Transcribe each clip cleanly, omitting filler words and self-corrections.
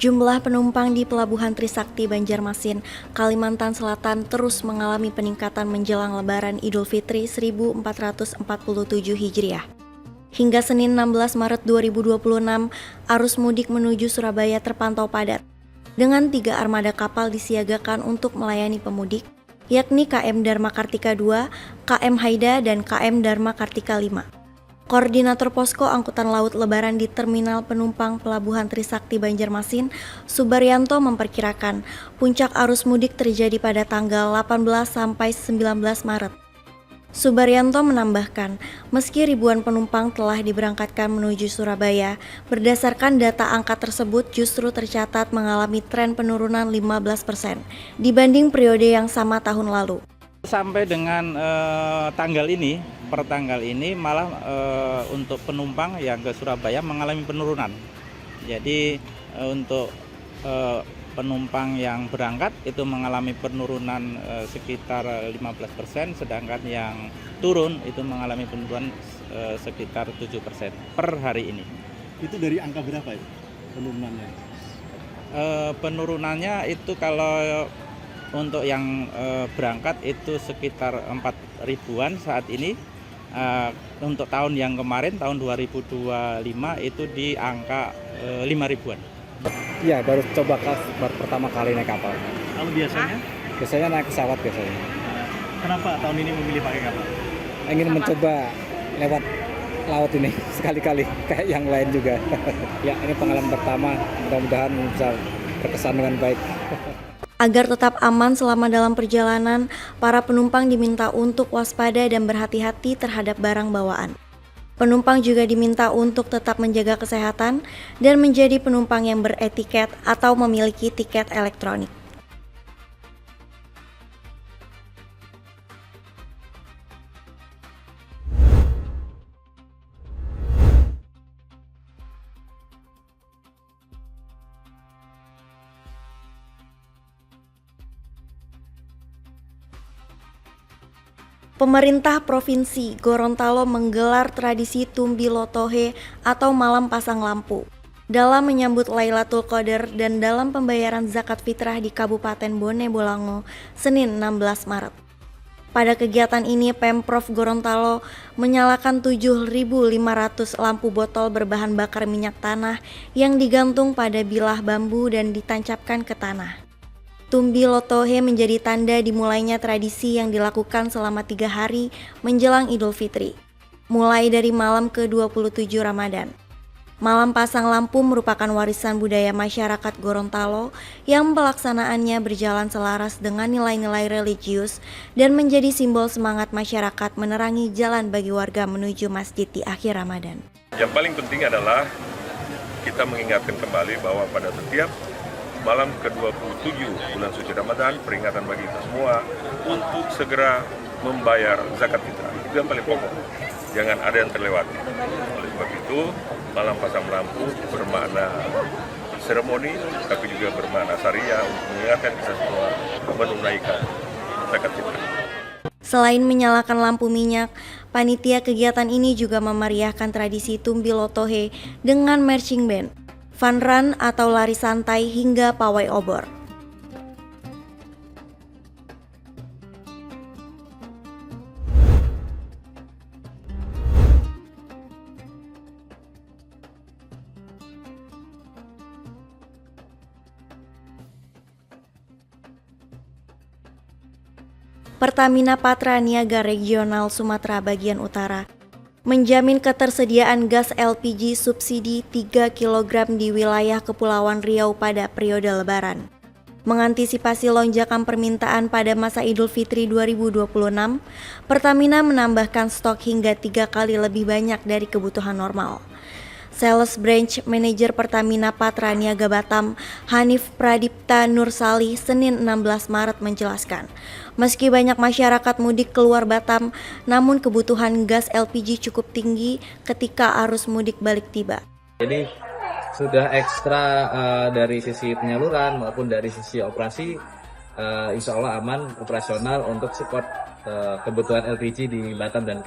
Jumlah penumpang di Pelabuhan Trisakti Banjarmasin, Kalimantan Selatan terus mengalami peningkatan menjelang Lebaran Idul Fitri 1447 Hijriah. Hingga Senin 16 Maret 2026, arus mudik menuju Surabaya terpantau padat, dengan 3 armada kapal disiagakan untuk melayani pemudik, yakni KM Dharma Kartika II, KM Haida, dan KM Dharma Kartika V. Koordinator Posko Angkutan Laut Lebaran di Terminal Penumpang Pelabuhan Trisakti Banjarmasin, Subaryanto memperkirakan puncak arus mudik terjadi pada tanggal 18 sampai 19 Maret. Subaryanto menambahkan, meski ribuan penumpang telah diberangkatkan menuju Surabaya, berdasarkan data angka tersebut justru tercatat mengalami tren penurunan 15% dibanding periode yang sama tahun lalu. Sampai dengan per tanggal ini malah untuk penumpang yang ke Surabaya mengalami penurunan. Jadi untuk penumpang yang berangkat itu mengalami penurunan sekitar 15%, sedangkan yang turun itu mengalami penurunan sekitar 7% per hari ini. Itu dari angka berapa itu penurunannya? Penurunannya itu kalau untuk yang berangkat itu sekitar 4 ribuan saat ini. Untuk tahun yang kemarin, tahun 2025 itu di angka 5 ribuan. Iya, baru pertama kali naik kapal. Kalau biasanya? Biasanya naik pesawat biasanya. Kenapa tahun ini memilih pakai kapal? Ingin mencoba lewat laut ini sekali-kali, kayak yang lain juga. Ya, ini pengalaman pertama, mudah-mudahan bisa berkesan dengan baik. Agar tetap aman selama dalam perjalanan, para penumpang diminta untuk waspada dan berhati-hati terhadap barang bawaan. Penumpang juga diminta untuk tetap menjaga kesehatan dan menjadi penumpang yang beretiket atau memiliki tiket elektronik. Pemerintah Provinsi Gorontalo menggelar tradisi Tumbi Lotohe atau Malam Pasang Lampu dalam menyambut Lailatul Qadar dan dalam pembayaran zakat fitrah di Kabupaten Bone Bolango, Senin 16 Maret. Pada kegiatan ini, Pemprov Gorontalo menyalakan 7.500 lampu botol berbahan bakar minyak tanah yang digantung pada bilah bambu dan ditancapkan ke tanah. Tumbi Lotohe menjadi tanda dimulainya tradisi yang dilakukan selama 3 hari menjelang Idul Fitri, mulai dari malam ke-27 Ramadan. Malam pasang lampu merupakan warisan budaya masyarakat Gorontalo yang pelaksanaannya berjalan selaras dengan nilai-nilai religius dan menjadi simbol semangat masyarakat menerangi jalan bagi warga menuju masjid di akhir Ramadan. Yang paling penting adalah kita mengingatkan kembali bahwa pada setiap malam ke-27 bulan suci Ramadan, peringatan bagi kita semua untuk segera membayar zakat fitrah. Itu yang paling pokok. Jangan ada yang terlewati. Oleh sebab itu, malam pasang lampu bermakna seremoni, tapi juga bermakna syariah untuk mengingatkan kita semua menunaikan zakat fitrah. Selain menyalakan lampu minyak, panitia kegiatan ini juga memeriahkan tradisi Tumbi Lotohe dengan marching band, fun run atau lari santai hingga pawai obor. Pertamina Patra Niaga Regional Sumatera Bagian Utara menjamin ketersediaan gas LPG subsidi 3 kg di wilayah Kepulauan Riau pada periode Lebaran. Mengantisipasi lonjakan permintaan pada masa Idul Fitri 2026, Pertamina menambahkan stok hingga 3 kali lebih banyak dari kebutuhan normal. Sales Branch Manager Pertamina Patra Niaga Batam, Hanif Pradipta Nursali, Senin 16 Maret menjelaskan, meski banyak masyarakat mudik keluar Batam, namun kebutuhan gas LPG cukup tinggi ketika arus mudik balik tiba. Jadi sudah ekstra dari sisi penyaluran maupun dari sisi operasi, insya Allah aman operasional untuk support kebutuhan LPG di Batam dan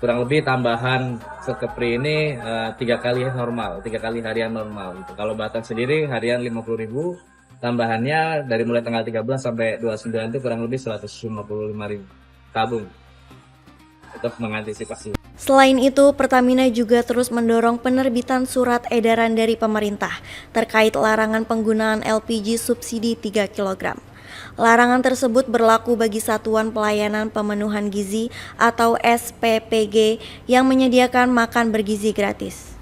kurang lebih tambahan Sekepri ini 3 kali harian normal gitu. Kalau Batan sendiri harian 50.000, tambahannya dari mulai tanggal 13 sampai 29 itu kurang lebih 155.000 tabung untuk mengantisipasi. Selain itu, Pertamina juga terus mendorong penerbitan surat edaran dari pemerintah terkait larangan penggunaan LPG subsidi 3 kg. Larangan tersebut berlaku bagi Satuan Pelayanan Pemenuhan Gizi atau SPPG yang menyediakan makan bergizi gratis.